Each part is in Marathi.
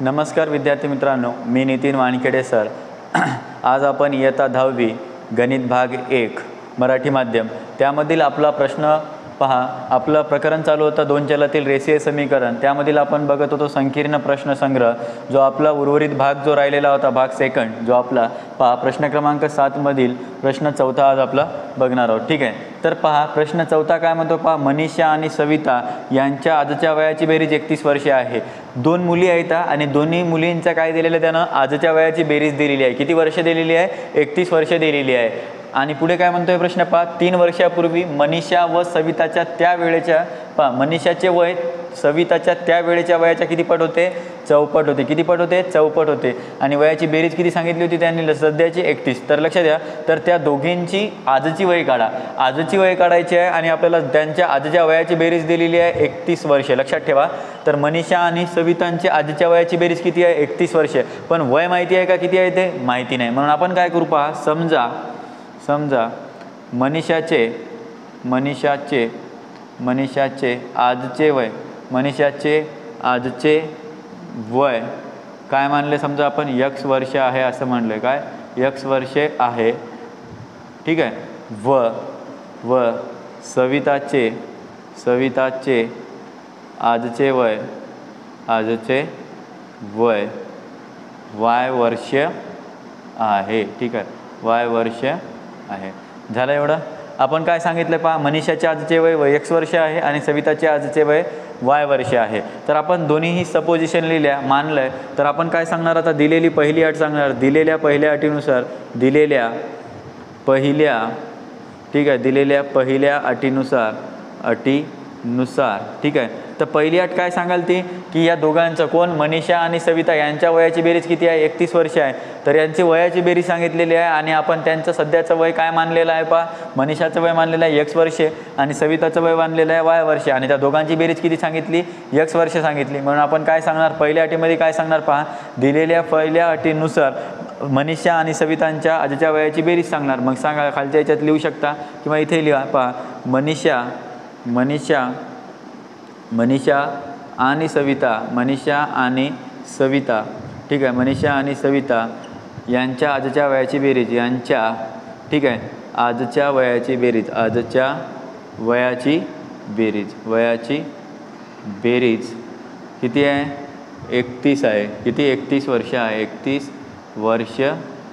नमस्कार विद्यार्थी मित्रांनो, मी नितीन वानखेडे सर। आज आपण इयत्ता 10वी गणित भाग 1 मराठी माध्यम त्यामधील आपला प्रश्न पहा। आपलं प्रकरण चालू होतं दोन चलातील रेषीय समीकरण, त्यामधील आपण बघत होतो संकीर्ण प्रश्न संग्रह। जो आपला उर्वरित भाग जो राहिलेला होता भाग सेकंड, जो आपला पहा प्रश्न क्रमांक 7 मधील प्रश्न चौथा आज आपला बघणार आहोत। ठीक आहे, तर पहा प्रश्न चौथा काय म्हणतो पहा, मनीषा आणि सविता यांच्या आजच्या वयाची बेरीज 31 वर्षे आहे। दोन मुली आहेत आणि दोन्ही मुलींचा काय दिलेलं त्यानं आजच्या वयाची बेरीज दिलेली आहे। किती वर्ष दिलेली आहे? 31 वर्षे दिलेली आहे। आणि पुढे काय म्हणतोय प्रश्न पहा, 3 वर्षापूर्वी मनीषा व सविताच्या त्या वेळेच्या पहा मनीषाचे वय सविताच्या त्या वेळेच्या वयाच्या किती पट होते? चौपट होते। किती पट होते? चौपट होते। आणि वयाची बेरीज किती सांगितली होती त्यांनी? सध्याची 31। तर लक्षात द्या, तर त्या दोघींची आजची वय काढा। आजची वय काढायची आहे आणि आपल्याला त्यांच्या आजच्या वयाची बेरीज दिलेली आहे 31 वर्षे। लक्षात ठेवा, तर मनीषा आणि सवितांची आजच्या वयाची बेरीज किती आहे? 31 वर्षे। पण वय माहिती आहे का किती आहे ते? माहिती नाही। म्हणून आपण काय करू पहा, समजा मनीषाचे आजचे वय काय मानले? समजा आपण x वर्ष आहे असं म्हणले, काय x वर्षे आहे। ठीक आहे, व सविताचे आजचे वय y वर्ष आहे। ठीक आहे, y वर्ष आहे। झालं एवढं? आपण काय सांगितलं पहा, मनीषाचे आजचे वय x वर्ष आहे आणि सविताचे आजचे वय y वर्ष आहे। तर आपण दोन्हीही सपोजिशन लिहिल्या, मानलंय। तर आपण काय सांगणार आता? दिलेली पहिली अट सांगणार। दिलेल्या पहिल्या अटीनुसार ठीक आहे, तर पहिली अट काय सांगाल ती की या दोघांचं कोण मनीषा आणि सविता यांच्या वयाची बेरीज किती आहे? 31 वर्ष आहे। तर यांची वयाची बेरीज सांगितलेली आहे आणि आपण त्यांचं सध्याचं वय काय मानलेलं आहे पहा, मनीषाचं वय मानलेलं आहे x वर्षे आणि सविताचं वय मानलेलं आहे y वर्षे आणि त्या दोघांची बेरीज किती सांगितली? x वर्ष सांगितली। म्हणून आपण काय सांगणार? पहिल्या अटीमध्ये काय सांगणार पहा, दिलेल्या पहिल्या अटीनुसार मनीषा आणि सवितांच्या आजच्या वयाची बेरीज सांगणार। मग सांगा, खालच्या याच्यात लिहू शकता किंवा इथे लिहा पहा, मनीषा आणि सविता ठीक आहे, मनीषा आणि सविता यांच्या आजच्या वयाची बेरीज ठीक आहे, आजच्या वयाची बेरीज किती आहे? 31 आहे। किती? 31 वर्ष आहे। 31 वर्ष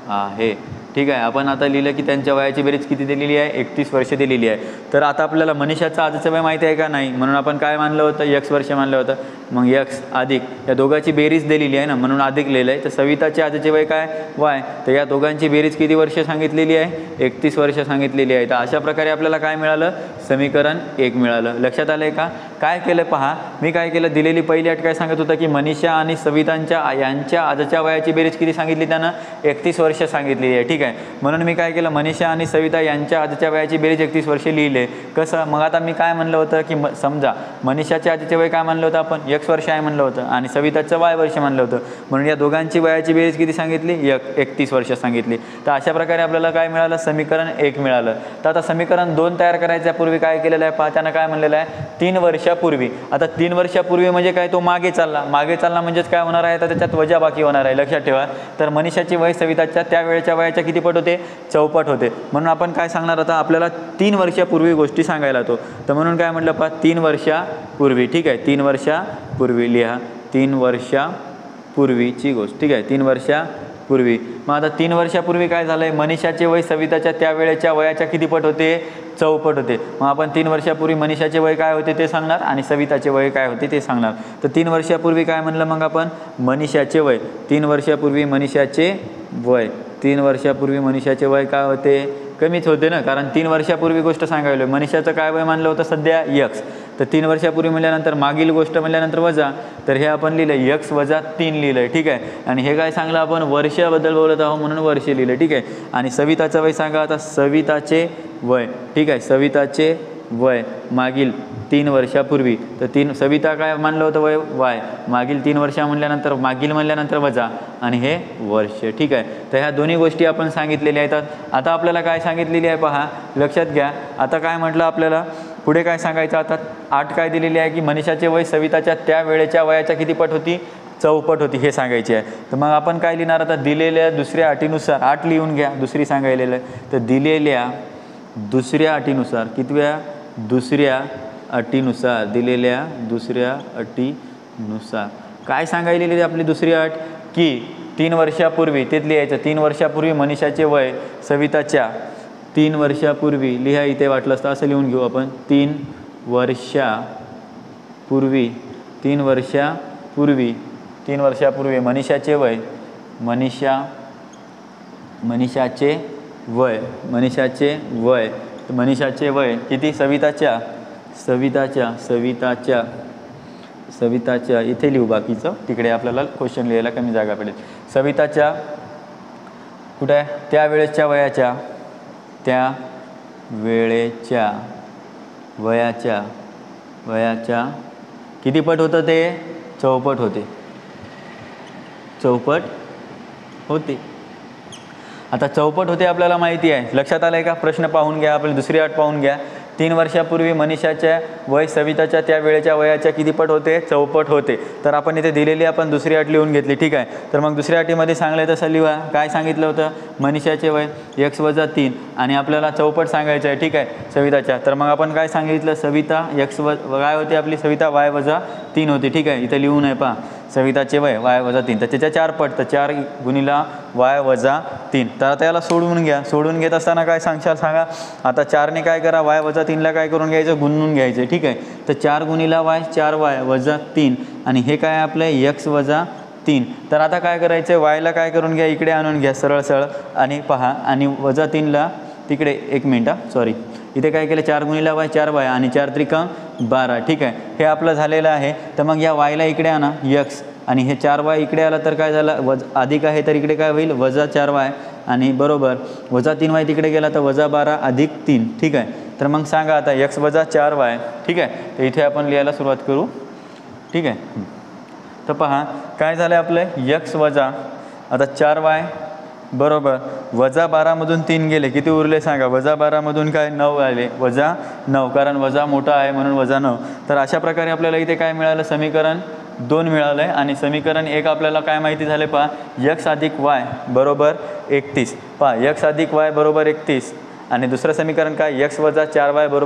आहे। ठीक आहे, आपण आता लिहिलं की त्यांच्या वयाची बेरीज किती दिलेली आहे? 31 वर्ष दिलेली आहे। तर आता आपल्याला मनीषाचं आजचं वय माहिती आहे का? नाही। म्हणून आपण काय मानलं होतं? x वर्ष मानलं होतं। मग x अधिक या दोघांची बेरीज दिलेली आहे ना, म्हणून अधिक लिहिलं आहे। तर सविताचे आजचे वय काय? y। तर या दोघांची बेरीज किती वर्ष सांगितलेली आहे? 31 वर्ष सांगितलेली आहे। तर अशा प्रकारे आपल्याला काय मिळालं? समीकरण 1 मिळालं। लक्षात आलंय का? काय केलं पहा, मी काय केलं, दिलेली पहिली अट काय सांगत होतं की मनीषा आणि सवितांच्या यांच्या आजच्या वयाची बेरीज किती सांगितली त्यानं? 31 वर्ष सांगितलेली आहे। ठीक आहे, म्हणून मी काय केलं, मनीषा आणि सविता यांच्या आजच्या वयाची बेरीज 31 वर्षे लिहिले। कसं? मग आता मी काय म्हणलं होतं की समजा मनीषाचे आजचे वय काय म्हणलं होतं आपण? x वर्ष आहे म्हणलं होतं आणि सविताचं y वर्ष म्हणलं होतं। म्हणून या दोघांची वयाची बेरीज किती सांगितली? 31 वर्ष सांगितली। तर अशा प्रकारे आपल्याला काय मिळालं? समीकरण 1 मिळालं। तर आता समीकरण 2 तयार करायच्यापूर्वी काय केलेलं आहे पहा, त्यानं काय म्हणलेलं आहे? 3 वर्षापूर्वी। आता 3 वर्षापूर्वी म्हणजे काय? तो मागे चालला म्हणजेच काय होणार आहे? तर त्याच्यात वजा बाकी होणार आहे। लक्षात ठेवा, तर मनीषाची वय सविताच्या त्या वेळेच्या वयाच्या किती पट होते? चौपट होते। म्हणून आपण काय सांगणार आता? आपल्याला 3 वर्षापूर्वी गोष्टी सांगायला तो, तर म्हणून काय म्हटलं पहा, 3 वर्षापूर्वी। ठीक आहे, 3 वर्षापूर्वी लिहा, 3 वर्षापूर्वीची गोष्ट। ठीक आहे, 3 वर्षापूर्वी। मग आता 3 वर्षापूर्वी काय झालंय? मनीषाचे वय सविताच्या त्या वेळेच्या वयाच्या किती पट होते? चौपट होते। मग आपण 3 वर्षापूर्वी मनीषाचे वय काय होते ते सांगणार आणि सविताचे वय काय होते ते सांगणार। तर 3 वर्षापूर्वी काय म्हणलं मग आपण? मनीषाचे वय। 3 वर्षापूर्वी मनीषाचे वय काय होते? कमीच होते ना, कारण 3 वर्षापूर्वी गोष्ट सांगायला मनीषाचं काय वय मानलं होतं सध्या? x। तर 3 वर्षापूर्वी म्हणल्यानंतर मागील गोष्ट म्हणल्यानंतर वजा, तर हे आपण लिहिलं x वजा 3 लिहिलंय। ठीक आहे, आणि हे काय सांगलं आपण? वर्षाबद्दल बोलत आहोत म्हणून वर्ष लिहिलं। ठीक आहे, आणि सविताचं वय सांगा आता? सविताचे वय। ठीक आहे, सविताचे वय मागील 3 वर्षापूर्वी। तर सविता काय मानलं होतं? वय y। मागील 3 वर्ष म्हणल्यानंतर वजा आणि हे वर्ष। ठीक आहे, तर ह्या दोन्ही गोष्टी आपण सांगितलेल्या आहेत। आता आपल्याला काय सांगितलेली आहे पहा, लक्षात घ्या। आता काय म्हटलं आपल्याला? पुढे काय सांगायचं आता? 8 काय दिलेली आहे की मनीषाचे वय सविताच्या त्या वेळेच्या वयाच्या किती पट होती? चौपट होती हे सांगायचे आहे. तर मग आपण काय लिहिणार आता, दिलेल्या दुसऱ्या अटीनुसार 8 लिहून घ्या, दुसरी सांगायलेलं आहे. तर दिलेल्या दुसऱ्या अटीनुसार, कितव्या, दुसऱ्या अटीनुसार, दिलेल्या दुसऱ्या अटीनुसार काय सांगायलेली आपली दुसरी अट, की 3 वर्षापूर्वी, तेच लिहायचं, 3 वर्षापूर्वी मनीषाचे वय सविताच्या 3 वर्षापूर्वी, लिहा इथे वाटलं असतं असं लिहून घेऊ आपण, 3 वर्षापूर्वी, 3 वर्षापूर्वी मनीषाचे वय, मनीषाचे वय किती, सविताच्या इथे लिहू, बाकीचं तिकडे आपल्याला क्वेश्चन लिहायला कमी जागा पडेल. सविताच्या कुठे आहे, त्यावेळेच्या वयाच्या किती पट होतं ते, चौपट होते. आता चौपट होते आपल्याला माहिती आहे, लक्षात आलं आहे का. प्रश्न पाहून घ्या, आपली दुसरी अट पाहून घ्या. 3 वर्षापूर्वी मनीषाच्या वय सविताच्या त्या वेळेच्या वयाच्या किती पट होते, चौपट होते. तर आपण इथे दिलेली आपण दुसरी अट लिहून घेतली. ठीक आहे. तर मग दुसऱ्या अटीमध्ये सांगलं तसं लिहा. काय सांगितलं होतं, मनीषाचे वय x - 3 आणि आपल्याला चौपट सांगायचं आहे. ठीक आहे, सविताच्या. तर मग आपण काय सांगितलं, सविता काय होती आपली, सविता y - 3 होती. ठीक आहे, इथे लिहून आहे पहा, सविताचे वय y - 3, तर त्याच्या 4 पट, तर 4 × y - 3. तर आता याला सोडवून घ्या. सोडून घेत असताना काय सांगशाल सांगा. आता 4ने काय करा, y - 3ला काय करून घ्यायचं, गुणून घ्यायचं. ठीक आहे, तर 4 × y 4y - 3 आणि हे काय आपलं x - 3. तर आता काय करायचं, yला काय करून घ्या, इकडे आणून घ्या सरळ आणि पहा, आणि -3ला तिकडे, एक मिनिट सॉरी, इथे काय केलं, 4 × y 4y आणि 4 × 3 = 12. ठीक आहे, हे आपलं झालेलं आहे. तर मग या yला इकडे आणा x आणि हे 4y इकडे आला तर काय झालं, अधिक आहे तर इकडे काय होईल, -4y आणि बरोबर -3y तिकडे गेला तर -12 + 3. ठीक आहे, तर मग सांगा आता x - 4y. ठीक आहे, तर इथे आपण लिहायला सुरुवात करू. ठीक आहे, तर पहा काय झालं आपलं, x वजा आता 4y बरोबर -12मधून 3 गेले, किती उरले सांगा, -12मधून काय 9 आले, -9, कारण वजा मोठा आहे म्हणून -9. तर अशा प्रकारे आपल्याला इथे काय मिळालं, समीकरण 2 मिळालं आहे. आणि समीकरण 1 आपल्याला काय माहिती झाले पहा, x + y = 31. पहा x + y = 31 आणि दुसरं समीकरण काय, x - 4y =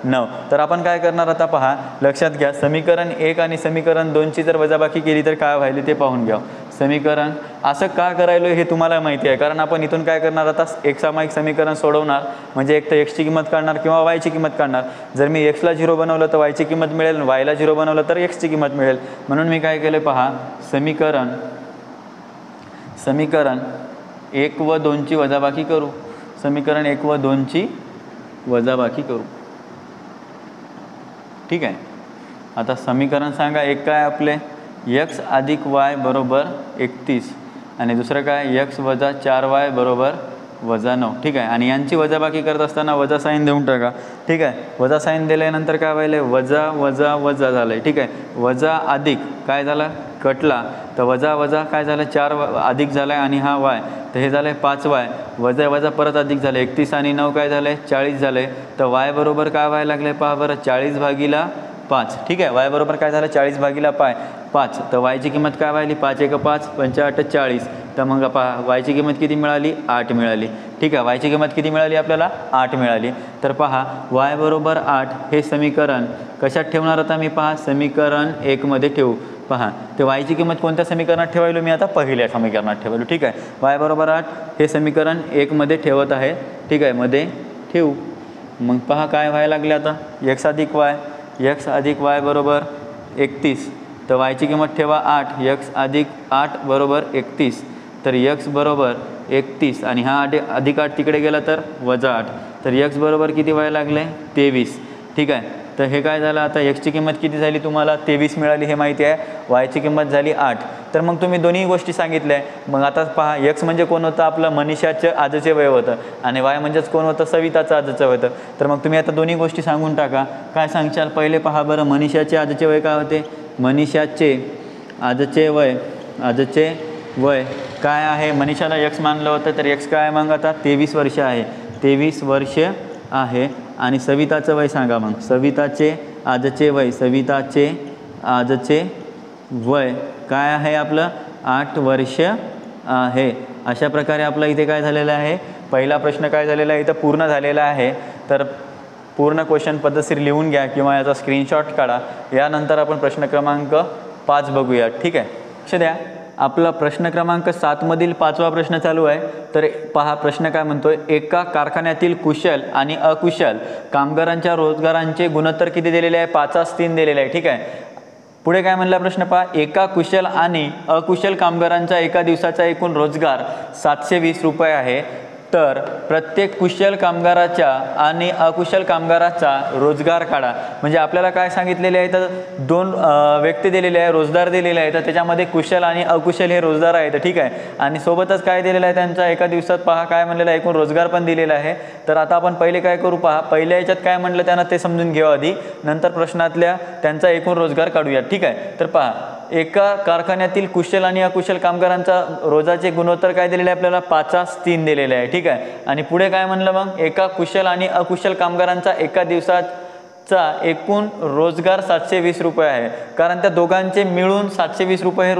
-9. तर आपण काय करणार आता पहा, लक्षात घ्या, समीकरण 1 आणि समीकरण 2ची जर वजाबाकी केली तर काय व्हायला ते पाहून घ्या. समीकरण असं का करायलो हे तुम्हाला माहिती आहे, कारण आपण इथून काय करणार आता, एक सामायिक समीकरण सोडवणार, म्हणजे एक तर एक्सची किंमत काढणार किंवा वायची किंमत काढणार. जर मी एक्सला 0 बनवलं तर वायची किंमत मिळेल, वायला 0 बनवलं तर एक्सची किंमत मिळेल. म्हणून मी काय केलं पहा, समीकरण 1 व 2ची वजाबाकी करू. समीकरण 1 व 2ची वजाबाकी करू. ठीक आहे, आता समीकरण सांगा, एक काय आपले x + y = 31 आणि दुसरं काय x - 4y = -9. ठीक आहे, आणि यांची वजाबाकी करत असताना वजा साईन देऊन टाका. ठीक आहे, वजा साईन दिल्यानंतर काय व्हायला, वजा वजा वजा झालं आहे. ठीक आहे, वजा अधिक काय झालं, कटला, तर वजा वजा काय झालं, 4 अधिक झाला आहे आणि हा y, तर हे झालं आहे 5y, वजा वजा परत अधिक झालं, 31 आणि 9 काय झालं आहे, 40 झालं आहे. तर y बरोबर काय व्हायला लागले पहा बरं, 40/5. ठीक आहे, y बरोबर काय झालं, 40/5. तर yची किंमत काय व्हायली, 5 × 1 = 5, 5 × 8 = 40. तर मग पहा yची किंमत किती मिळाली, 8 मिळाली. ठीक आहे, yची किंमत किती मिळाली आपल्याला, 8 मिळाली. तर पहा y = 8 हे समीकरण कशात ठेवणार आता मी, पहा समीकरण 1 मध्ये ठेवू. पहा ते yची किंमत कोणत्या समीकरणात ठेवायलो मी, आता पहिल्या समीकरणात ठेवायलो. ठीक आहे, y = 8 हे समीकरण 1 मध्ये ठेवत आहे. ठीक आहे, मध्ये ठेवू. मग पहा काय व्हायला लागले आता, x + y = 31. तर yची किंमत ठेवा 8, x + 8 = 31. तर x बरोबर 31 आणि हा अधिक 8 तिकडे गेला तर -8. तर x बरोबर किती व्हायला लागले, 23. ठीक आहे, तर हे काय झालं आता, एक्सची किंमत किती झाली तुम्हाला, 23 मिळाली हे माहिती आहे, वायची किंमत झाली 8. तर मग तुम्ही दोन्ही गोष्टी सांगितल्या आहे. मग आता पहा, x म्हणजे कोण होतं, आपलं मनीषाचं आजचे वय होतं आणि y म्हणजेच कोण होतं, सविताचं आजचं वय होतं. तर मग तुम्ही आता दोन्ही गोष्टी सांगून टाका. काय सांगशाल, पहिले पहा बरं, मनीषाचे आजचे वय काय होते, मनीषाचे आजचे वय काय आहे, मनीषाला x मानलं होतं तर x काय मग आता 23 वर्ष आहे, 23 वर्ष आहे. आणि सविताचं वय सांगा, मग सविताचे आजचे वय, सविताचे आजचे वय काय आहे आपलं 8 वर्ष आहे. अशा प्रकारे आपला इथे काय झालेलं आहे, पहिला प्रश्न काय झालेला आहे इथं पूर्ण झालेला आहे. तर पूर्ण क्वेश्चन पद्धतशीर लिहून घ्या किंवा याचा स्क्रीनशॉट काढा. यानंतर आपण प्रश्न क्रमांक 5 बघूया. ठीक आहे, लक्ष द्या. आपला प्रश्न क्रमांक 7 मधील 5वा प्रश्न चालू आहे. तर पहा प्रश्न काय म्हणतोय, एका कारखान्यातील कुशल आणि अकुशल कामगारांच्या रोजगारांचे गुणोत्तर किती दिलेले आहे, 5:3 दिलेले आहे. ठीक आहे, पुढे काय म्हणला प्रश्न पहा, एका कुशल आणि अकुशल कामगारांचा एका दिवसाचा एकूण रोजगार 720 रुपये आहे. तर प्रत्येक कुशल कामगाराच्या आणि अकुशल कामगाराचा रोजगार काढा. म्हणजे आपल्याला काय सांगितलेले आहे, तर 2 व्यक्ती दिलेले आहे, रोजगार दिलेले आहे. तर त्याच्यामध्ये कुशल आणि अकुशल हे रोजगार आहेत. ठीक आहे, आणि सोबतच काय दिलेलं आहे, त्यांचा एका दिवसात पहा काय म्हणलेलं आहे, एकूण रोजगार पण दिलेला आहे. तर आता आपण पहिले काय करू पहा, पहिल्या याच्यात काय म्हणलं त्यांना ते समजून घेऊ आधी, नंतर प्रश्नातल्या त्यांचा एकूण रोजगार काढूया. ठीक आहे, तर पहा एका कारखान्यातील कुशल आणि अकुशल कामगारांचा रोजाचे गुणोत्तर काय दिलेले आहे आपल्याला, 5:3 दिलेले आहे. ठीक आहे, आणि पुढे काय म्हणलं मग, एका कुशल आणि अकुशल कामगारांचा एका दिवसाचा एकूण रोजगार 720 रुपये आहे. कारण त्या दोघांचे मिळून 720 रुपये हे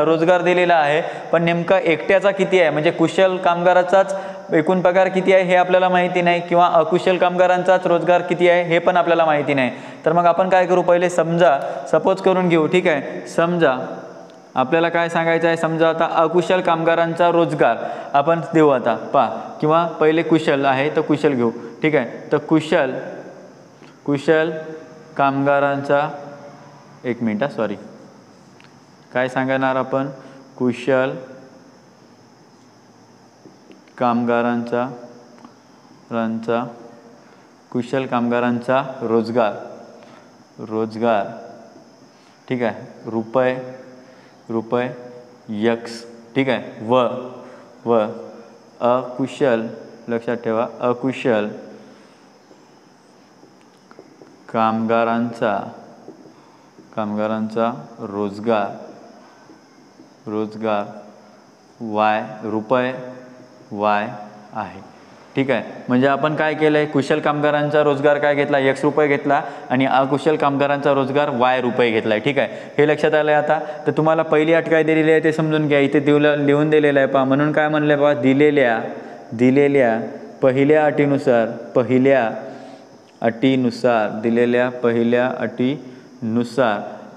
रोजगार दिलेला आहे. पण नेमका एकट्याचा किती आहे, म्हणजे कुशल कामगाराचाच एकूण पगार किती आहे हे आपल्याला माहिती नाही, किंवा अकुशल कामगारांचाच रोजगार किती आहे हे पण आपल्याला माहिती नाही. तर मग आपण काय करू, पहिले सपोज करून घेऊ. ठीक आहे, समजा आपल्याला काय सांगायचं आहे, समजा आता अकुशल कामगारांचा रोजगार आपण देऊ आता पहा, किंवा पहिले कुशल आहे तर कुशल घेऊ. ठीक आहे, तर कुशल कामगारांचा, एक मिनिट सॉरी, काय सांगणार आपण, कुशल कामगारांचा रोजगार ठीक आहे, रुपये यक्स. ठीक आहे, व अकुशल, लक्षात ठेवा, अकुशल कामगारांचा रोजगार रुपये वाय आहे. ठीक आहे, म्हणजे आपण काय केलं आहे, कुशल कामगारांचा रोजगार काय घेतला, x रुपये घेतला, आणि अकुशल कामगारांचा रोजगार y रुपये घेतला आहे. ठीक आहे, हे लक्षात आलं आहे. आता तर तुम्हाला पहिली अट काय दिलेली आहे ते समजून घ्या. इथे लिहून दिलेलं आहे पहा, म्हणून काय म्हणलं पहा, दिलेल्या पहिल्या अटीनुसार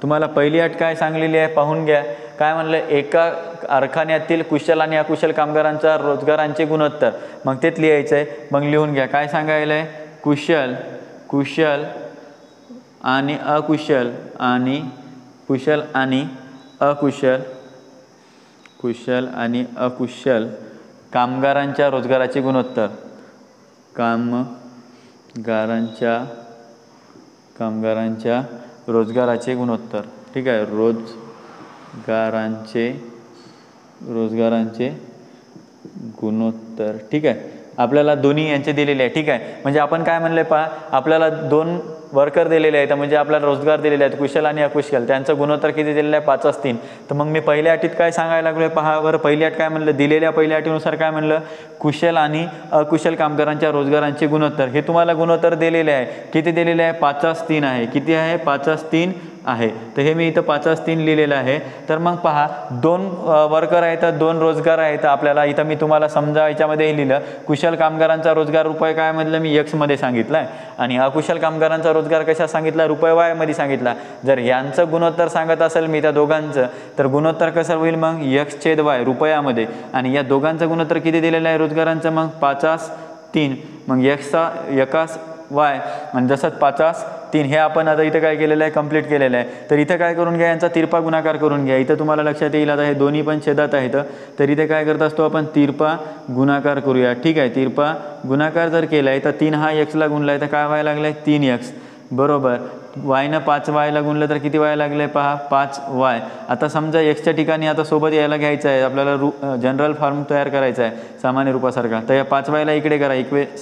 तुम्हाला पहिली अट काय सांगलेली आहे पाहून घ्या. काय म्हणलं, एका कारखान्यातील कुशल आणि अकुशल कामगारांचा रोजगारांचे गुणोत्तर, मग तेच लिहायचं आहे. मग लिहून घ्या काय सांगायला आहे, कुशल आणि अकुशल कामगारांच्या रोजगाराचे गुणोत्तर, कामगारांच्या रोजगाराचे गुणोत्तर. ठीक आहे, रोजगारांचे गुणोत्तर. ठीक आहे, आपल्याला दोन्ही यांचे दिलेले आहे. ठीक आहे, म्हणजे आपण काय म्हणले पहा, आपल्याला 2 वर्कर दिलेले आहेत, म्हणजे आपल्याला रोजगार दिलेले आहेत कुशल आणि अकुशल, त्यांचं गुणोत्तर किती दिलेलं आहे, 5:3. तर मग मी पहिल्या अटीत काय सांगायला लागलो आहे पहा बरं, पहिली अट काय म्हणलं, दिलेल्या पहिल्या अटीनुसार काय म्हणलं, कुशल आणि अकुशल कामगारांच्या रोजगारांचे गुणोत्तर, हे तुम्हाला गुणोत्तर दिलेले आहे. किती दिलेले आहे, 5:3 आहे. किती आहे, 5:3 आहे. तर हे मी इथं 5:3 लिहिलेलं आहे. तर मग पहा 2 वर्कर आहेत, 2 रोजगार आहेत आपल्याला. इथं मी तुम्हाला समजा याच्यामध्ये लिहिलं, कुशल कामगारांचा रोजगार रुपये काय म्हटलं मी x मध्ये सांगितलं आहे, आणि अकुशल कामगारांचा रोजगार कशा सांगितला, रुपये y मध्ये सांगितला. जर यांचं गुणोत्तर सांगत असेल मी त्या दोघांचं, तर गुणोत्तर कसं होईल मग, x/y रुपयामध्ये, आणि या दोघांचं गुणोत्तर किती दिलेलं आहे रोजगारांचं, मग 5:3. मग एकास y आणि जसं 5:3 हे आपण आता इथं काय केलेलं आहे, कंप्लीट केलेलं आहे. तर इथं काय करून घ्या, यांचा तिरपा गुणाकार करून घ्या. इथं तुम्हाला लक्षात येईल आता हे दोन्ही पण छेदात आहेत, तर इथे काय करत असतो आपण, तिरपा गुणाकार करूया. ठीक आहे, तिरपा गुणाकार जर केला आहे तर 3 हा x ला गुणला आहे तर काय व्हायला लागलं आहे, 3x बरोबर. वायनं 5y ला गुणलं तर किती व्हायला लागलं आहे पहा, 5y. आता समजा xच्या ठिकाणी आता सोबत यायला घ्यायचं आहे आपल्याला, जनरल फॉर्म तयार करायचा आहे सामान्य रूपासारखा. तर या 5y ला इकडे करा,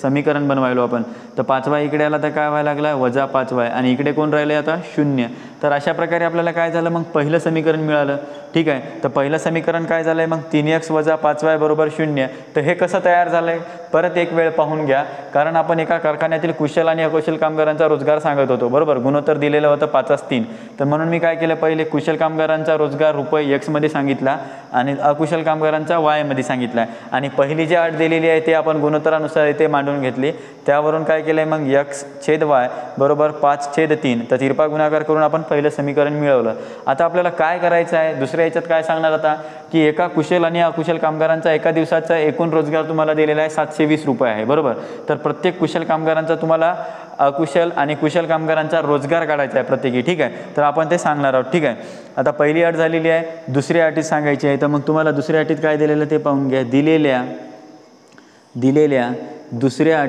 समीकरण बनवायलो आपण. तर 5y इकडे आला तर काय व्हायला लागला, -5y, आणि इकडे कोण राहिले आता, 0. तर अशा प्रकारे आपल्याला काय झालं, मग पहिलं समीकरण मिळालं. ठीक आहे, तर पहिलं समीकरण काय झालं आहे मग, 3x - 5y = 0. तर हे कसं तयार झालं आहे, परत एक वेळ पाहून घ्या, कारण आपण एका कारखान्यातील कुशल आणि अकुशल कामगारांचा रोजगार सांगत होतो बरोबर. गुणोत्तर दिलेलं होतं 5:3. तर म्हणून मी काय केलं, पहिले कुशल कामगारांचा रोजगार रुपये एक्समध्ये सांगितला आणि अकुशल कामगारांचा वायमध्ये सांगितला आणि पहिली जी अट दिलेली आहे ते आपण गुणोत्तरानुसार इथे मांडून घेतली. त्यावरून काय केलं आहे मग x/y बरोबर 5/3. तर तिरपा गुणाकार करून आपण पहिलं समीकरण मिळवलं. आता आपल्याला काय करायचं आहे, दुसऱ्या याच्यात काय सांगणार आता की एका कुशल आणि अकुशल कामगारांचा एका दिवसाचा एकूण रोजगार तुम्हाला दिलेला आहे 720 रुपये आहे बरोबर. तर प्रत्येक कुशल कामगारांचा तुम्हाला अकुशल आणि कुशल कामगारांचा रोजगार काढायचा आहे प्रत्येकी. ठीक आहे, तर आपण ते सांगणार आहोत. ठीक आहे, आता पहिली अट झालेली आहे, दुसऱ्या अटीत सांगायची आहे. तर मग तुम्हाला दुसऱ्या अटीत काय दिलेलं ते पाहून घ्या. दिलेल्या दुसऱ्या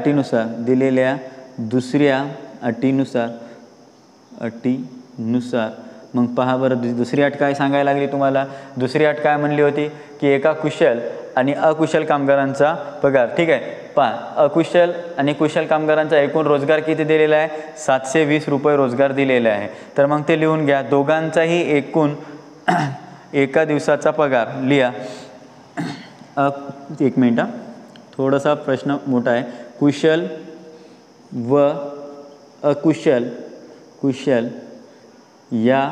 अटीनुसार मग पहा बरं, दुसरी अट काय सांगायला लागली तुम्हाला. दुसरी अट काय म्हणली होती की एका कुशल आणि अकुशल कामगारांचा पगार. ठीक आहे, पहा अकुशल आणि कुशल कामगारांचा एकूण रोजगार किती दिलेला आहे, 720 रुपये रोजगार दिलेला आहे. तर मग ते लिहून घ्या. दोघांचाही एकूण एका दिवसाचा पगार लिहा. एक मिनिट, थोडासा प्रश्न मोठा आहे. कुशल व कुशल या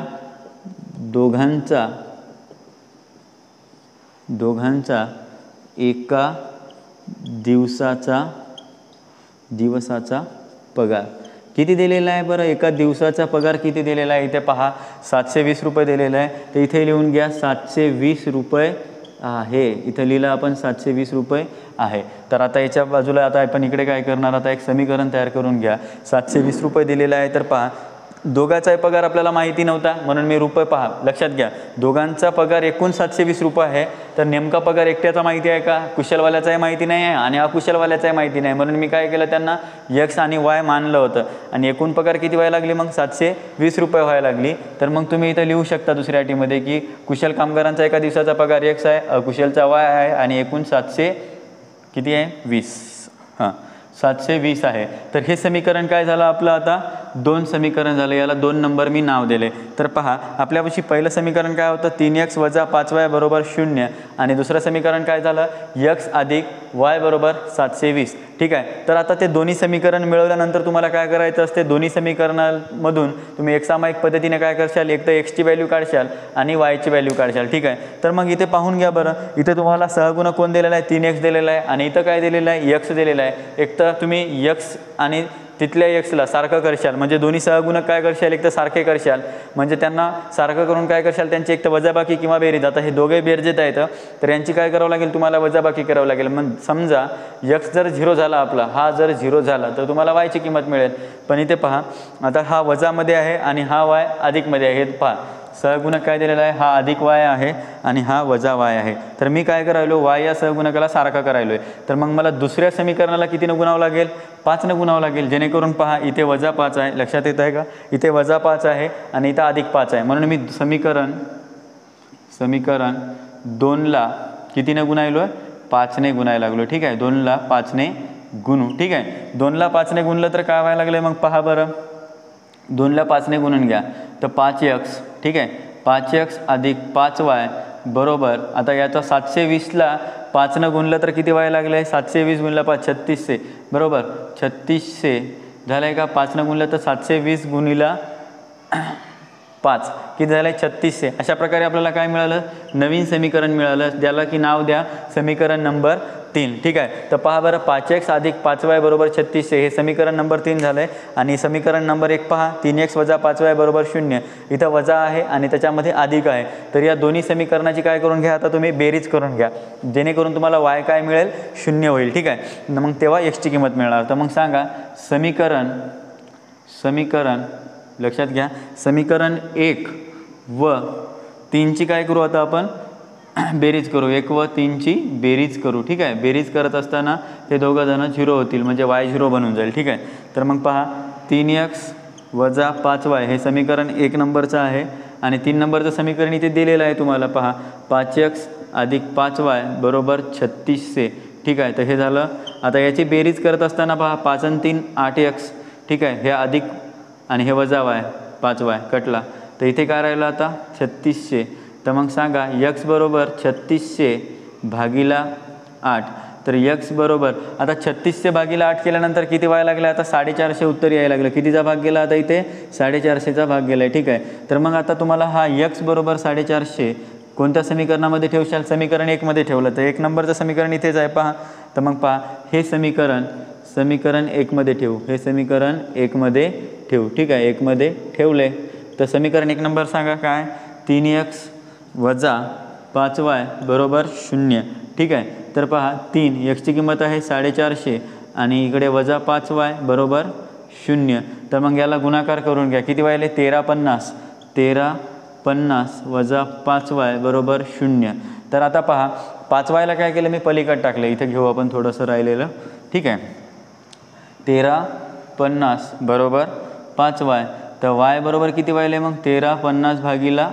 दोघांचा एका दिवसाचा पगार किती दिलेला आहे बरं. एका दिवसाचा पगार किती दिलेला आहे इथे पहा, 720 रुपये दिलेला आहे. तर इथे लिहून घ्या 720 रुपये आहे. इथं लिहिलं आपण 720 रुपये आहे. तर आता याच्या बाजूला आता आपण इकडे काय करणार, आता एक समीकरण तयार करून घ्या. 720 रुपये दिलेला आहे. तर पहा दोघांचाही पगार आपल्याला माहिती नव्हता म्हणून मी रुपये पहा लक्षात घ्या. दोघांचा पगार एकूण 720 रुपये आहे. तर नेमका पगार एकट्याचा माहिती आहे का, कुशलवाल्याचाही माहिती नाही आहे आणि अकुशलवाल्याचाही माहिती नाही. म्हणून मी काय केलं, त्यांना एक्स आणि वाय मानलं होतं आणि एकूण पगार किती व्हायला लागली मग 720 रुपये व्हायला लागली. तर मग तुम्ही इथं लिहू शकता दुसऱ्या अटीमध्ये की कुशल कामगारांचा एका दिवसाचा पगार एक्स आहे, अकुशलचा वाय आहे आणि एकूण 720 हां 720 आहे. तर हे समीकरण काय झालं आपलं, आता 2 समीकरण झालं. याला 2 नंबर मी नाव दिले. तर पहा आपल्यापाशी पहिलं समीकरण काय होतं, 3x + 5y = 0 आणि दुसरं समीकरण काय झालं, x + y = 720. ठीक आहे, तर आता ते दोन्ही समीकरण मिळवल्यानंतर तुम्हाला काय करायचं असते, दोन्ही समीकरणामधून तुम्ही एक सामायिक पद्धतीने काय करशाल, एक तर एक्सची व्हॅल्यू काढशाल आणि वायची व्हॅल्यू काढशाल. ठीक आहे, तर मग इथे पाहून घ्या बरं, इथे तुम्हाला सहगुणक कोण दिलेला आहे, 3x दिलेला आहे आणि इथं काय दिलेलं आहे, x दिलेला आहे. एक तर तुम्ही x आणि तिथल्या एक्सला सारखं करशाल म्हणजे दोन्ही सहगुणक काय करशाल, एक तर सारखे करशाल म्हणजे त्यांना सारखं करून काय करशाल, त्यांची एक तर वजाबाकी किंवा बेरीज. आता हे दोघे बेरजेत आहेत तर यांची काय करावं लागेल, तुम्हाला वजाबाकी करावं लागेल. मग समजा एक्स जर 0 झाला आपला, हा जर 0 झाला तर तुम्हाला वायची किंमत मिळेल. पण इथे पहा आता हा वजामध्ये आहे आणि हा वाय अधिकमध्ये आहे. हे पहा सहगुणक काय दिलेला आहे, हा अधिक वाय आहे आणि हा वजा वाय आहे. तर मी काय करायलो, वाय या सहगुणकाला सारखा करायलो आहे. तर मग मला दुसऱ्या समीकरणाला कितीनं गुणावं लागेल, 5नं गुणावं लागेल. जेणेकरून पहा इथे -5 आहे, लक्षात येत आहे का, इथे -5 आहे आणि इथं +5 आहे. म्हणून मी समीकरण 2ला कितीनं गुणायलो आहे, 5ने गुणायला लागलो. ठीक आहे, 2ला 5ने गुणू. ठीक आहे, 2ला 5ने गुणलं तर काय व्हायला लागलं, मग पहा बरं 2ला 5ने गुणून घ्या तर 5x. ठीक आहे, 5x + 5y बरोबर, आता याचा 720ला 5नं गुणलं तर किती व्हायला लागलं आहे, 720 × 5 3600 बरोबर, 3600 झालं आहे का. 5नं गुणलं तर 720 × 5 किती झालं आहे, 3600. अशा प्रकारे आपल्याला काय मिळालं, नवीन समीकरण मिळालं, ज्याला की नाव द्या समीकरण नंबर 3. ठीक आहे, तर पहा बरं 5x + 5y = 3600 हे समीकरण नंबर 3 झालं आहे. आणि समीकरण नंबर 1 पहा, 3x + 5y = 0. इथं वजा आहे आणि त्याच्यामध्ये अधिक आहे. तर या दोन्ही समीकरणाची काय करून घ्या, आता तुम्ही बेरीज करून घ्या जेणेकरून तुम्हाला y काय मिळेल, 0 होईल. ठीक आहे, मग तेव्हा x ची किंमत मिळणार. तर मग सांगा समीकरण लक्षात घ्या, समीकरण 1 व 3ची काय करू आता आपण, बेरीज करू. 1 व 3ची बेरीज करू. ठीक आहे, बेरीज करत असताना हे दोघं जण 0 होतील म्हणजे y 0 बनून जाईल. ठीक आहे, तर मग पहा 3x + 5y हे समीकरण 1 नंबरचं आहे आणि 3 नंबरचं समीकरण इथे दिलेलं आहे तुम्हाला. पहा 5x + 5y = 3600. ठीक आहे, तर हे झालं. आता याची बेरीज करत असताना पहा 5 आणि 3 8x. ठीक आहे, हे अधिक आणि हे वजा y 5y कटला तर इथे काय राहिलं आता 3600. तर मग सांगा x = 3600 / 8. तर यक्स बरोबर आता 36 भागीला 8 केल्यानंतर किती व्हायला लागलं, आता 450 उत्तर यायला लागलं. कितीचा भाग गेला आता इथे, 450चा भाग गेला आहे. ठीक आहे, तर मग आता तुम्हाला हा यक्स बरोबर 450 कोणत्या समीकरणामध्ये ठेवशाल, समीकरण 1 मध्ये ठेवलं तर 1 नंबरचं समीकरण इथेच आहे पहा. तर मग पहा हे समीकरण 1 मध्ये ठेवू, हे समीकरण 1 मध्ये ठेवू. ठीक आहे, 1 मध्ये ठेवले तर समीकरण 1 नंबर सांगा काय, 3x वजा 5y बरोबर 0. ठीक आहे, तर पहा 3 एक्सची किंमत आहे 450 आणि इकडे वजा 5y बरोबर 0. तर मग याला गुणाकार करून घ्या, किती व्हायले 1350 वजा 5y बरोबर 0. तर आता पहा 5yला काय केलं मी पलीकडे टाकलं, इथे घेऊ आपण थोडंसं राहिलेलं. ठीक आहे, 1350 बरोबर 5y, तर y बरोबर किती व्हायले मग 1350 भागीला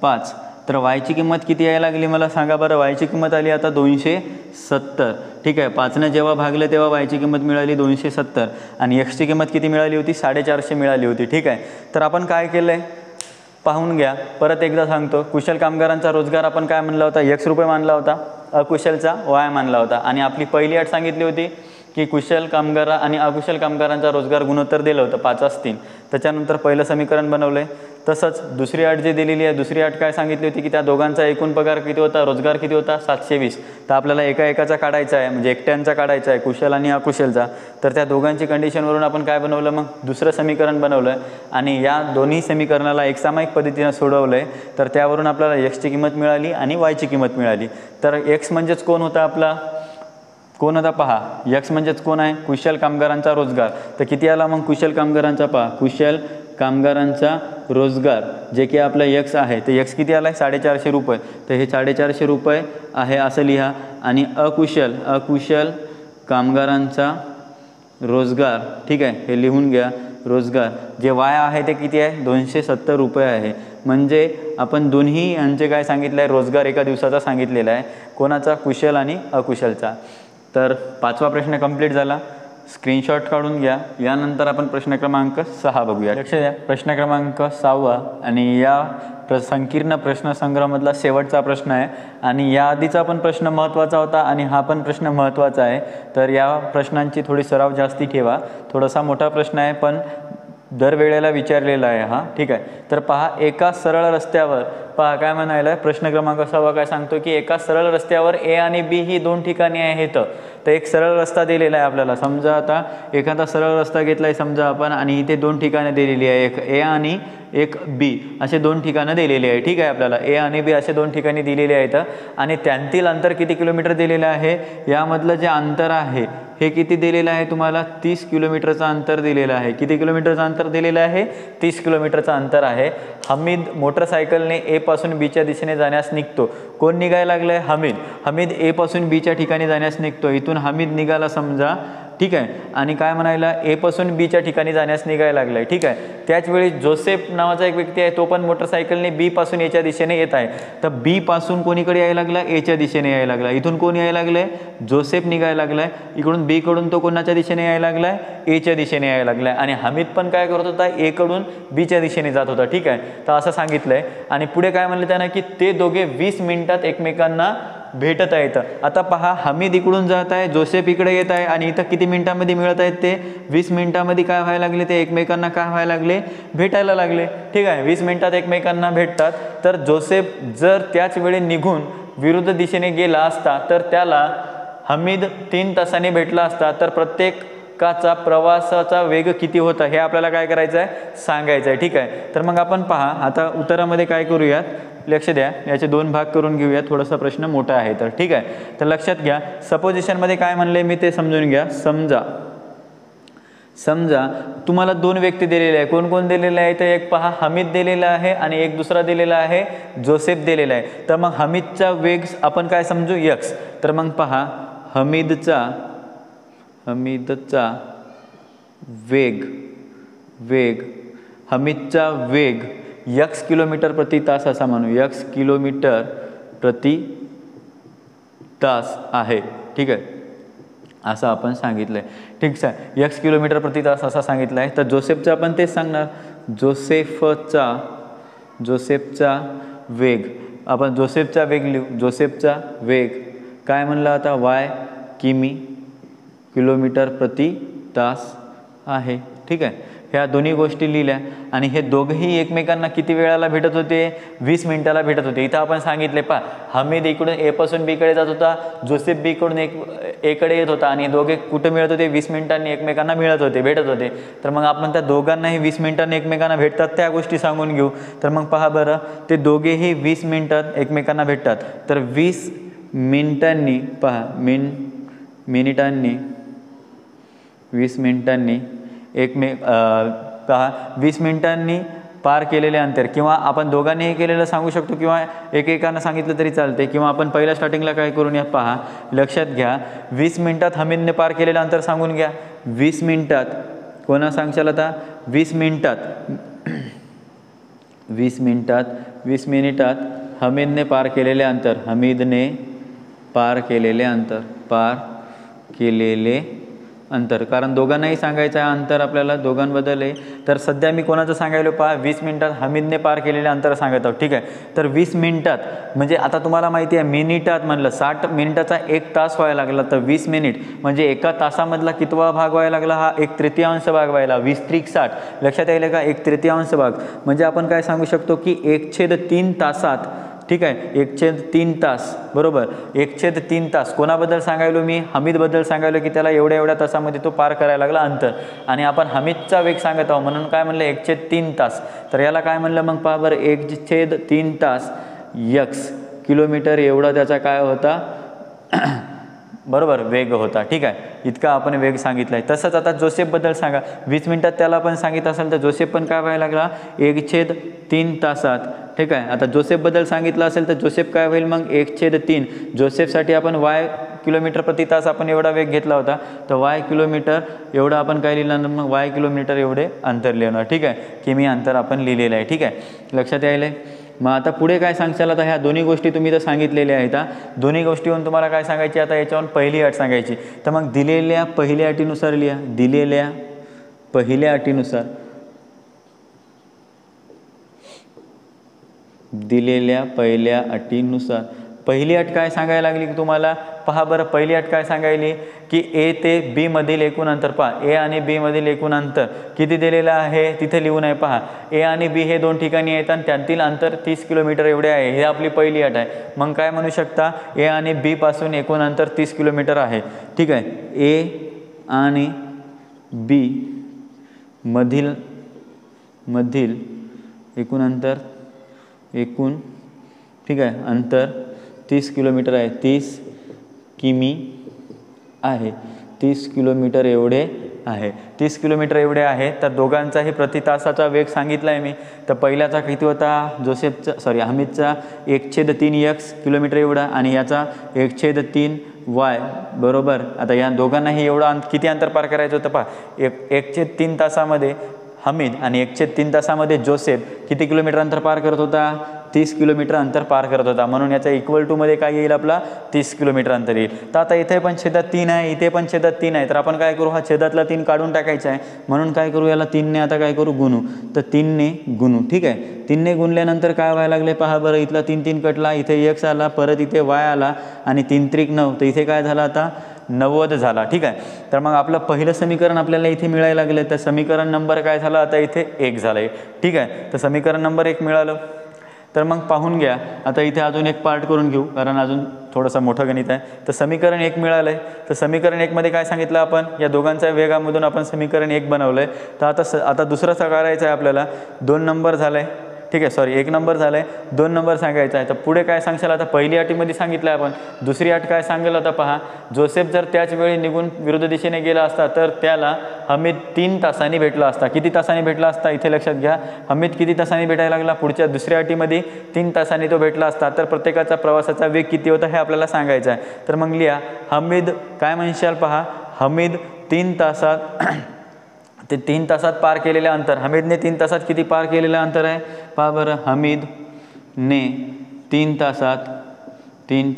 5. तर yची किंमत किती यायला लागली मला सांगा बरं, yची किंमत आली आता 270. ठीक आहे, 5ने जेव्हा भागलं तेव्हा yची किंमत मिळाली 270 आणि एक्सची किंमत किती मिळाली होती, 450 मिळाली होती. ठीक आहे, तर आपण काय केलं आहे पाहून घ्या, परत एकदा सांगतो. कुशल कामगारांचा रोजगार आपण काय म्हणला होता, x रुपये मानला होता, अकुशलचा y मानला होता. आणि आपली पहिली अट सांगितली होती की कुशल कामगार आणि अकुशल कामगारांचा रोजगार गुणोत्तर दिलं होतं 5:3. त्याच्यानंतर पहिलं समीकरण बनवलं आहे. तसंच दुसरी अट जी दिलेली आहे, दुसरी अट काय सांगितली होती की त्या दोघांचा एकूण पगार किती होता, रोजगार किती होता 720. तर आपल्याला एकाचा काढायचा आहे, म्हणजे एकट्यांचा काढायचा आहे कुशल आणि अकुशलचा. तर त्या दोघांची कंडिशनवरून आपण काय बनवलं, मग दुसरं समीकरण बनवलं आहे आणि या दोन्ही समीकरणाला एक सामायिक पद्धतीनं सोडवलं आहे. तर त्यावरून आपल्याला एक्सची किंमत मिळाली आणि वायची किंमत मिळाली. तर एक्स म्हणजेच कोण होता आपला, कोण होता पहा, यक्स म्हणजेच कोण आहे, कुशल कामगारांचा रोजगार. तर किती आला मग कुशल कामगारांचा, पहा कुशल कामगारांचा रोजगार जे की आपला यक्स आहे, तर यक्स किती आला आहे 450 रुपये. तर हे 450 रुपये आहे असं लिहा. आणि अकुशल कामगारांचा रोजगार, ठीक आहे, हे लिहून घ्या. रोजगार जे वाय आहे ते किती आहे 270 रुपये आहे. म्हणजे आपण दोन्ही यांचे काय सांगितलं आहे, रोजगार एका दिवसाचा सांगितलेला आहे, कोणाचा, कुशल आणि अकुशलचा. तर 5वा प्रश्न कंप्लीट झाला, स्क्रीनशॉट काढून घ्या. यानंतर आपण प्रश्न क्रमांक 6 बघूया. लक्ष द्या, प्रश्न क्रमांक 6 आणि या संकीर्ण प्रश्नसंग्रहामधला शेवटचा प्रश्न आहे. आणि या आधीचा पण प्रश्न महत्त्वाचा होता आणि हा पण प्रश्न महत्त्वाचा आहे. तर या प्रश्नांची थोडी सराव जास्ती ठेवा. थोडासा मोठा प्रश्न आहे पण दरवेळेला विचारलेला आहे हा. ठीक आहे, तर पहा एका सरळ रस्त्यावर, पहा काय म्हणायला आहे, प्रश्न क्रमांक 6 काय सांगतो की एका सरळ रस्त्यावर ए आणि बी ही 2 ठिकाणी आहेत. तर एक सरळ रस्ता दिलेला आहे आपल्याला. समजा आता एखादा सरळ रस्ता घेतला आहे समजा आपण, आणि इथे 2 ठिकाणं दिलेली आहे, एक ए आणि एक बी असे 2 ठिकाणं दिलेली आहे. ठीक आहे, आपल्याला ए आणि बी असे 2 ठिकाणी दिलेले आहेत आणि त्यांतील अंतर किती किलोमीटर दिलेलं आहे, यामधलं जे अंतर आहे हे किती दिलेलं आहे तुम्हाला, 30 किलोमीटरचं अंतर दिलेलं आहे. किती किलोमीटरचं अंतर दिलेलं आहे, 30 किलोमीटरचं अंतर आहे. हमीद मोटरसायकलने ए पासून बीच्या दिशेने जाण्यास निघतो. कोण निघायला लागलं आहे, हमीद ए पासून बीच्या ठिकाणी जाण्यास निघतो. इथून हमीद निघाला समजा, ठीक आहे, आणि काय म्हणायला ए पासून बीच्या ठिकाणी जाण्यास निघायला लागलं आहे. ठीक आहे, त्याचवेळी जोसेफ नावाचा एक व्यक्ती आहे, तो पण मोटरसायकलने बी पासून एच्या दिशेने येत आहे. तर बी पासून कोणीकडे यायला लागला, एच्या दिशेने यायला लागला. इथून कोण यायला लागलं आहे, जोसेफ निघायला लागला आहे. इकडून बी कडून तो कोणाच्या दिशेने यायला लागला आहे, एच्या दिशेने यायला लागला आहे. आणि हमीद पण काय करत होता, ए कडून बीच्या दिशेने जात होता. ठीक आहे, तर असं सांगितलं आहे. आणि पुढे काय म्हणलं त्यानं की ते दोघे 20 मिनिटात एकमेकांना भेटत आहेत. आता पहा, हमीद इकडून जात आहे, जोसेफ इकडे येत आहे आणि इथं किती मिनिटांमध्ये मिळत आहेत ते 20 मिनिटांमध्ये काय व्हायला लागले, ते एकमेकांना काय व्हायला लागले, भेटायला लागले. ठीक आहे, 20 मिनिटात एकमेकांना भेटतात. तर जोसेफ जर त्याच वेळी निघून विरुद्ध दिशेने गेला असता तर त्याला हमीद 3 तासांनी भेटला असता. तर प्रत्येकाचा प्रवासाचा वेग किती होता हे आपल्याला काय करायचं आहे, सांगायचं आहे. ठीक आहे, तर मग आपण पहा आता उत्तरामध्ये काय करूयात, लक्ष द्या, याचे 2 भाग करून घेऊया. थोडासा प्रश्न मोठा आहे तर. ठीक आहे, तर लक्षात घ्या, सपोजिशनमध्ये काय म्हणले मी ते समजून घ्या. समजा तुम्हाला 2 व्यक्ती दिलेले आहे. कोण कोण दिलेले आहे, तर एक पहा हमीद दिलेला आहे आणि एक दुसरा दिलेला आहे जोसेफ दिलेला आहे. तर मग हमीदचा वेग आपण काय समजू, यक्स. तर मग पहा हमीदचा वेग यक्स किलोमीटर प्रति तास असा म्हणू, यक्स किलोमीटर प्रति तास आहे. ठीक आहे, असं आपण सांगितलं आहे. ठीक आहे, यक्स किलोमीटर प्रति तास असा सांगितलं आहे. तर जोसेफचा आपण तेच सांगणार, जोसेफचा वेग. आपण जोसेफचा वेग लिहू. जोसेफचा वेग काय म्हणला आता, वाय किमी किलोमीटर प्रति तास आहे. ठीक आहे, ह्या दोन्ही गोष्टी लिहिल्या आणि हे दोघंही एकमेकांना किती वेळाला भेटत होते? 20 मिनिटाला भेटत होते. इथं आपण सांगितले पहा, हमीद इकडून एपासून बीकडे जात होता, जोसेफ बीकडून एकडे येत होता आणि दोघे कुठं मिळत होते? 20 मिनिटांनी एकमेकांना मिळत होते, भेटत होते. तर मग आपण त्या दोघांनाही 20 मिनिटांनी एकमेकांना भेटतात त्या गोष्टी सांगून घेऊ. तर मग पहा बरं, ते दोघेही 20 मिनिटात एकमेकांना भेटतात. तर 20 मिनिटांनी पहा, मिनिटांनी 20 मिनिटांनी पहा 20 मिनिटांनी पार केलेले अंतर, किंवा आपण दोघांनीही केलेलं सांगू शकतो किंवा एकेकानं सांगितलं तरी चालते, किंवा आपण पहिल्या स्टार्टिंगला काय करून या पहा, लक्षात घ्या 20 मिनिटात हमीदने पार केलेलं अंतर सांगून घ्या. 20 मिनिटात कोणा सांगशाल आता? 20 मिनिटात हमीदने पार केलेले अंतर, हमीदने पार केलेले अंतर, कारण दोघांनाही सांगायचं आहे अंतर आपल्याला दोघांबद्दल आहे. तर सध्या मी कोणाचं सांगायलो पहा, 20 मिनिटात हमीदने पार केलेले अंतर सांगत आहोत. ठीक आहे, तर 20 मिनिटात म्हणजे आता तुम्हाला माहिती आहे मिनिटात म्हणलं 60 मिनिटाचा 1 तास व्हायला लागला, तर 20 मिनिट म्हणजे एका तासामधला कितवा भाग व्हायला लागला? हा 1/3 भाग व्हायला. 20 त्रिक 60 लक्षात येईल का? 1/3 भाग म्हणजे आपण काय सांगू शकतो की 1/3 तासात. ठीक आहे, 1/3 तास, बरोबर. 1/3 तास कोणाबद्दल सांगायलो मी? हमीदबद्दल सांगायलो की त्याला एवढ्या तासामध्ये तो पार करायला लागला अंतर, आणि आपण हमीदचा वेग सांगत आहोत म्हणून काय म्हणलं? 1/3 तास. तर याला काय म्हणलं मग पहा बरं, 1/3 तास x किलोमीटर एवढा त्याचा काय होता? बरोबर, वेग होता. ठीक आहे, इतका आपण वेग सांगितला आहे. तसंच आता जोसेफबद्दल सांगा. 20 मिनिटात त्याला पण सांगितलं असेल तर जोसेफ पण काय व्हायला लागला? 1/3 तासात. ठीक आहे, आता जोसेफबद्दल सांगितलं असेल तर जोसेफ काय होईल मग? 1/3. जोसेफसाठी आपण y किलोमीटर प्रति तास आपण एवढा वेग घेतला होता, तर y किलोमीटर एवढं आपण काय लिहिलं? मग y किलोमीटर एवढे अंतर लिहिणार. ठीक आहे, किमी अंतर आपण लिहिलेलं आहे. ठीक आहे, लक्षात यायला आहे. मग आता पुढे काय सांगशाल? आता ह्या दोन्ही गोष्टी तुम्ही तर सांगितलेल्या आहेत. दोन्ही गोष्टीवरून तुम्हाला काय सांगायची? आता याच्यावरून पहिली अट सांगायची. तर मग दिलेल्या पहिल्या अटीनुसार लिहा. दिलेल्या पहिल्या अटीनुसार पहिली अट काय सांगायला लागली की तुम्हाला? पहा बरं, पहिली अट काय सांगायली की ए ते बी मधील एकूण अंतर. पहा, ए आणि बी मधील एकूण अंतर किती दिलेलं आहे? तिथे लिहून आहे पहा. ए आणि बी हे दोन ठिकाणी आहेत आणि त्यातील अंतर 30 किलोमीटर एवढे आहे. हे आपली पहिली अट आहे. मग काय म्हणू शकता? ए आणि बी पासून एकूण अंतर 30 किलोमीटर आहे. ठीक आहे, ए आणि बी मधील एकूण अंतर ठीक आहे, अंतर 30 किलोमीटर आहे. 30 किमी आहे. 30 किलोमीटर एवढे आहे. 30 किलोमीटर एवढे आहे. तर दोघांचाही प्रति तासाचा वेग सांगितला आहे मी. तर पहिल्याचा किती होता? हमीदचा 1/3 x किलोमीटर एवढा आणि याचा 1/3 y, बरोबर. आता या दोघांनाही एवढं किती अंतर पार करायचं होतं पहा. 1/3 तासामध्ये हमीद आणि 1/3 तासामध्ये जोसेफ किती किलोमीटर अंतर पार करत होता? 30 किलोमीटर अंतर पार करत होता. म्हणून याचा इक्वल टू मध्ये काय येईल? आपला 30 किलोमीटर अंतर येईल. तर आता इथे पण छेदात 3 आहे, इथे पण छेदात 3 आहे. तर आपण काय करू? हा छेदातला 3 काढून टाकायचा आहे. म्हणून काय करू? याला 3 ने आता काय करू? गुणू. तर 3 ने गुणू. ठीक आहे, 3 ने गुणल्यानंतर काय व्हायला लागले पहा बरं. इथला 3 कटला, इथे x आला, परत इथे y आला आणि 3 त्रिक 9. तर इथे काय झालं आता? 90 झाला. ठीक आहे, तर मग आपलं पहिलं समीकरण आपल्याला इथे मिळायला लागलं. तर समीकरण नंबर काय झाला? आता इथे 1 झालं आहे. ठीक आहे, तर समीकरण नंबर 1 मिळालं. तर मग पाहून घ्या, आता इथे अजून एक पार्ट करून घेऊ कारण अजून थोडंसं मोठं गणित आहे. तर समीकरण 1 मिळालं आहे. तर समीकरण 1 मध्ये काय सांगितलं आपण? या दोघांच्या वेगामधून आपण समीकरण 1 बनवलं आहे. तर आता दुसरं करायचं आहे आपल्याला. 2 नंबर झालं आहे. ठीक आहे, 1 नंबर झालं आहे, 2 नंबर सांगायचा आहे. तर पुढे काय सांगशाल? आता पहिली अटीमध्ये सांगितलं आहे आपण. दुसरी अट काय सांगेल आता पहा. जोसेफ जर त्याच वेळी निघून विरुद्ध दिशेने गेला असता तर त्याला हमीद 3 तासांनी भेटला असता. किती तासांनी भेटला असता? इथे लक्षात घ्या, हमीद किती तासांनी भेटायला लागला? पुढच्या दुसऱ्या अटीमध्ये 3 तासांनी तो भेटला असता. तर प्रत्येकाचा प्रवासाचा वेग किती होता हे आपल्याला सांगायचं आहे. तर मग लिहा, हमीद काय म्हणशाल पहा. हमीद 3 तासात ते 3 तासात पार केलेले अंतर. हमीदने 3 तासात किती पार केलेलं अंतर आहे पहा बरं. हमीदने 3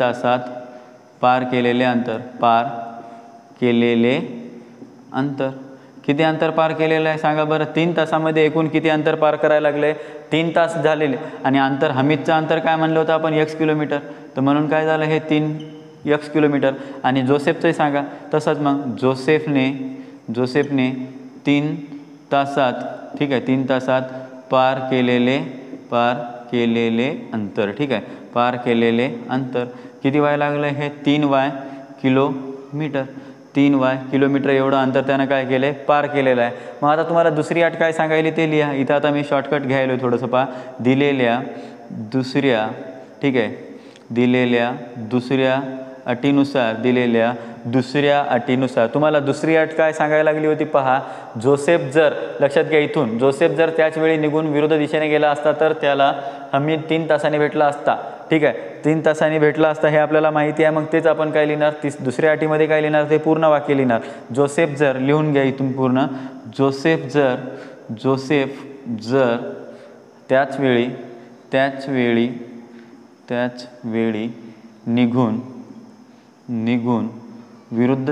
तासात पार केलेले अंतर किती अंतर पार केलेलं आहे सांगा बरं. 3 तासामध्ये एकूण किती अंतर पार करायला लागले? 3 तास झालेले. आणि अंतर हमीदचं अंतर काय म्हणलं होतं आपण? x kilometre. तर म्हणून काय झालं? हे 3 यक्स किलोमीटर. आणि जोसेफचंही सांगा तसंच, मग जोसेफने 3 तासात, ठीक आहे, 3 तासात पार केलेले अंतर, ठीक आहे, पार केलेले अंतर किती व्हायला लागलं, हे 3y किलोमीटर. 3y किलोमीटर एवढं अंतर त्यानं काय केलं आहे, पार केलेलं आहे. मग आता तुम्हाला दुसरी अट काय सांगायली ते लिहा. इथं आता मी शॉर्टकट घ्यायलो थोडंसं. पहा, दिलेल्या दुसऱ्या, ठीक आहे, दिलेल्या दुसऱ्या अटीनुसार तुम्हाला दुसरी अट काय सांगायला लागली होती. पहा, जोसेफ जर, लक्षात घ्या इथून, जोसेफ जर त्याच वेळी निघून विरुद्ध दिशेने गेला असता तर त्याला हमीद 3 तासांनी भेटला असता, ठीक आहे, 3 तासांनी भेटला असता हे आपल्याला माहिती आहे. मग तेच आपण काय लिहिणार, दुसऱ्या अटीमध्ये काय लिहिणार, ते पूर्ण वाक्य लिहिणार. जोसेफ जर, लिहून घ्या इथून पूर्ण, जोसेफ जर त्याच वेळी निघून विरुद्ध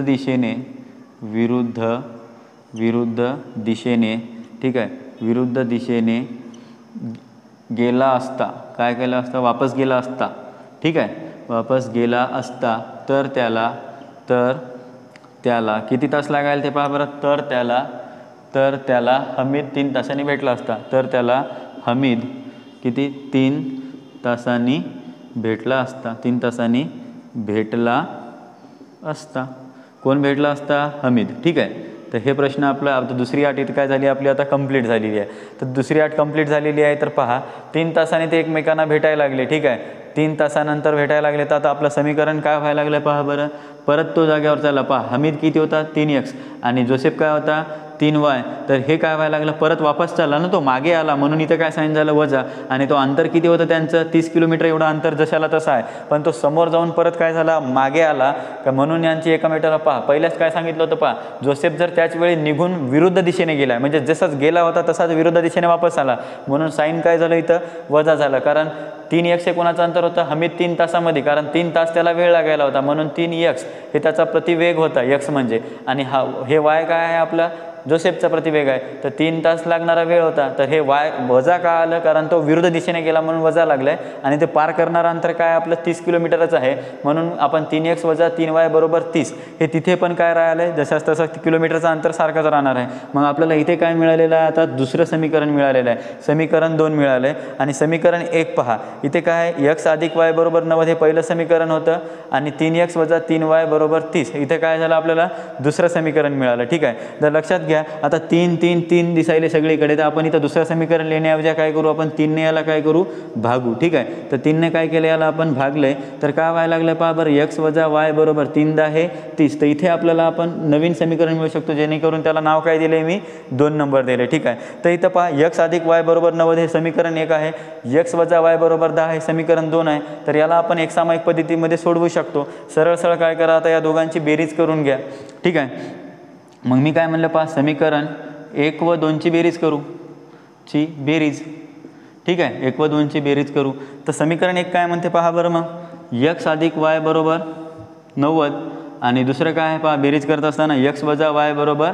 दिशेने, ठीक आहे, विरुद्ध दिशेने गेला असता, काय केला असता, वापस गेला असता, ठीक आहे, वापस गेला असता तर त्याला किती तास लागायला ते पहा बरं. तर त्याला हमीद 3 तासांनी भेटला असता. तर त्याला हमीद किती, 3 तासांनी भेटला असता. 3 तासांनी भेटला असता. कोण भेटला असता, हमीद, ठीक आहे. तर हे प्रश्न आपला, आता दुसरी अट इथं काय झाली आपली आता कंप्लीट झालेली आहे. तर दुसरी अट कंप्लीट झालेली आहे. तर पहा, 3 तासांनी ते एकमेकांना भेटायला लागले, ठीक आहे, 3 तासानंतर भेटायला लागले. तर आता आपलं समीकरण काय व्हायला लागलं पहा बरं. परत तो जागेवर चालला. पहा, हमीद किती होता, 3x, आणि जोसेफ काय होता, 3y. तर हे काय व्हायला लागलं, परत वापस चालला ना, तो मागे आला, म्हणून इथं काय साईन झालं, वजा. आणि तो अंतर किती होतं त्यांचं, 30 किलोमीटर एवढं अंतर जशाला तसा आहे. पण तो समोर जाऊन परत काय झाला, मागे आला का, म्हणून यांची एकमेकाला पहा. पहिल्याच काय सांगितलं होतं, पहा, जोसेफ जर त्याच वेळी निघून विरुद्ध दिशेने गेला, म्हणजे जसाच गेला होता तसाच विरुद्ध दिशेने वापस आला, म्हणून साईन काय झालं इथं, वजा झालं. कारण 3x हे कोणाचं अंतर होतं, हमीद 3 तासामध्ये, कारण 3 तास त्याला वेळ लागायला होता, म्हणून 3x हे त्याचा प्रतिवेग होता, x म्हणजे. आणि हे y काय आहे आपला, जोसेफचा प्रतिवेग आहे. तर 3 तास लागणारा वेळ होता. तर हे वजा का आलं, कारण तो विरुद्ध दिशेने गेला म्हणून वजा लागलाय. आणि ते पार करणारं अंतर काय आपलं 30 किलोमीटरच आहे, म्हणून आपण 3x वजा 3y बरोबर 30 हे तिथे पण काय राहिलं आहे, जसंच तसं किलोमीटरचं अंतर सारखंच राहणार आहे. मग आपल्याला इथे काय मिळालेलं आहे, आता दुसरं समीकरण मिळालेलं आहे, समीकरण 2 मिळालं आहे. आणि समीकरण 1 पहा, इथे काय x अधिक y बरोबर 90 हे पहिलं समीकरण होतं, आणि 3x वजा 3y बरोबर 30 इथे काय झालं आपल्याला दुसरं समीकरण मिळालं, ठीक आहे. तर लक्षात घ्या, आता 3 3 3 दिसायले सगळीकडे. तर आपण इथं दुसरं समीकरण लिहिण्याऐवजी काय करू, आपण 3 ने याला काय करू, भागू, ठीक आहे. तर 3 ने काय केलं, याला आपण भागलंय. तर काय व्हायला लागलं पहा बरं, x वजा y बरोबर 3 10 हे 30. तर इथे आपल्याला आपण नवीन समीकरण मिळू शकतो, जेणेकरून त्याला नाव काय दिले मी, 2 नंबर दिले, ठीक आहे. तर इथं पहा, x अधिक y बरोबर 90 हे समीकरण 1 आहे, x वजा y बरोबर 10 हे समीकरण 2 आहे. तर याला आपण एक सामायिक पद्धतीमध्ये सोडवू शकतो. सरळ सरळ काय करा, आता या दोघांची बेरीज करून घ्या, ठीक आहे. मग मी काय म्हणलं पहा, समीकरण 1 व 2ची बेरीज करू, ठीक आहे, 1 व 2ची बेरीज करू. तर समीकरण 1 काय म्हणते पहा बरं, मग x अधिक y बरोबर 90, आणि दुसरं काय आहे पहा, बेरीज करत असताना x वजा y बरोबर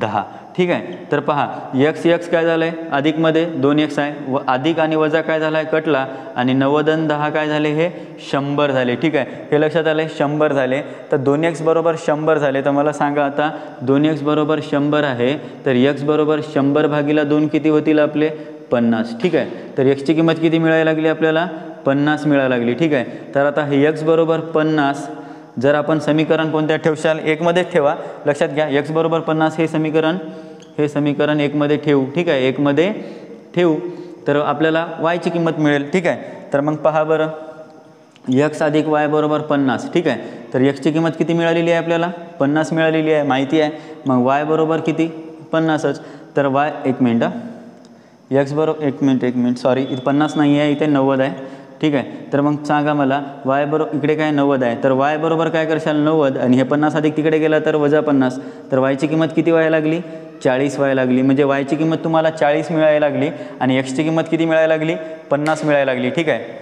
10, ठीक आहे. तर पहा, x काय झालं आहे, अधिकमध्ये 2x आहे, व अधिक आणि वजा काय झाला आहे, कटला, आणि 90 आणि 10 काय झाले, हे 100 झाले, ठीक आहे. हे लक्षात आलं, 100 झाले. तर 2x बरोबर 100 झाले. तर मला सांगा आता, 2x बरोबर 100 आहे, तर x बरोबर 100 भागिले 2 किती होतील आपले, 50, ठीक आहे. तर x ची किंमत किती मिळायला लागली आपल्याला, 50 मिळायला लागली, ठीक आहे. तर आता हे x बरोबर 50 जर आपण समीकरण कोणत्या ठेवशाल, 1 मध्ये ठेवा, लक्षात घ्या, x बरोबर 50 हे समीकरण 1 मध्ये ठेवू, ठीक आहे, 1 मध्ये ठेवू. तर आपल्याला y ची किंमत मिळेल, ठीक आहे. तर मग पहा बरं, x अधिक y बरोबर 50, ठीक आहे. तर x ची किंमत किती मिळालेली आहे आपल्याला, 50 मिळालेली आहे, माहिती आहे. मग y बरोबर किती, 50च. तर y, एक मिनटं, x बरोबर, एक मिनिट, सॉरी, इथे 50 नाही आहे, इथे 90 आहे, ठीक आहे. तर मग सांगा मला, y बरोबर, इकडे काय 90 आहे, तर y बरोबर काय करशाल 90, आणि हे 50 अधिक तिकडे गेला तर वजा 50. तर y ची किंमत किती व्हायला लागली, 40 व्हायला लागली. म्हणजे y ची किंमत तुम्हाला 40 मिळायला लागली, आणि x ची किंमत किती मिळायला लागली, 50 मिळायला लागली, ठीक आहे.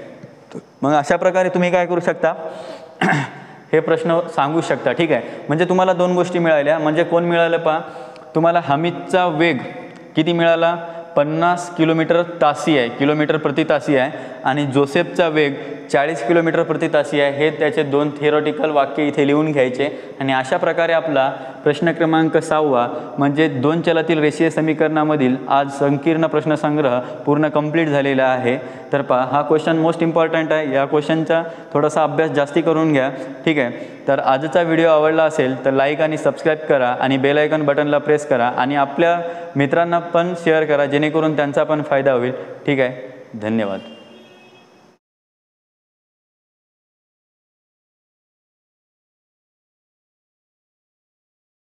मग अशा प्रकारे तुम्ही काय करू शकता, हे प्रश्न सांगू शकता, ठीक आहे. म्हणजे तुम्हाला 2 गोष्टी मिळाल्या. म्हणजे कोण मिळालं पहा, तुम्हाला हमीदचा वेग किती मिळाला, 50 किलोमीटर तासी आहे, किलोमीटर प्रति तासी आहे आणि जोसेफचा वेग 40 किलोमीटर प्रति तासी आहे. हे त्याचे 2 थिअरॉटिकल वाक्य इथे लिहून घ्यायचे आणि अशा प्रकारे आपला प्रश्न क्रमांक 6 म्हणजे 2 चलातील रेषीय समीकरणामधील आज संकीर्ण प्रश्नसंग्रह पूर्ण कंप्लीट झालेला आहे. तर पहा, हा क्वेश्चन मोस्ट इम्पॉर्टंट आहे. या क्वेश्चनचा थोडासा अभ्यास जास्ती करून घ्या. ठीक आहे. तर आजचा व्हिडिओ आवडला असेल तर लाईक आणि सबस्क्राईब करा आणि बेल आयकॉन बटनला प्रेस करा आणि आपल्या मित्रांना पण शेअर करा जेणेकरून त्यांचा पण फायदा होईल. ठीक आहे. धन्यवाद.